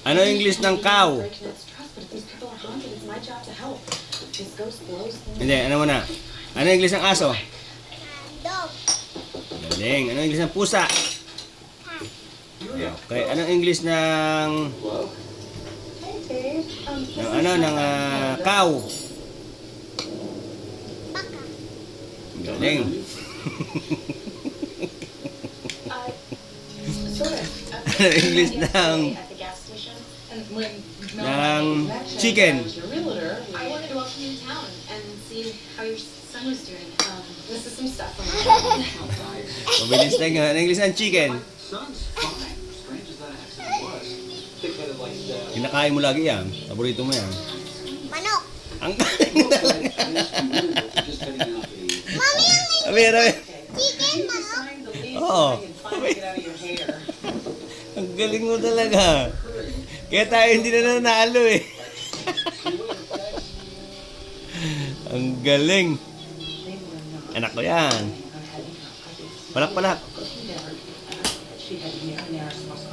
Ano English ng cow? Hindi, ano mo na? Ano English ng aso? Dog. Galing. Ano English ng pusa? Okay. Anong English ng cow? Baka. Galing. Ano English ng chicken? I wanted to welcome you to town and see how your son was doing. This is some stuff from Mabilis na nga. Ano English ng chicken? Son's fine. Strange as that accident was. Thick-headed like that. Kinakain mo lagi yan. Paborito mo yan. Manok. Ang galing talaga. Just heading out a Mami, ang Amira, chicken, manok. oo. Ang galing mo talaga. Kaya tayo hindi na nanalo eh. Ang galing. Anak ko yan. Palak.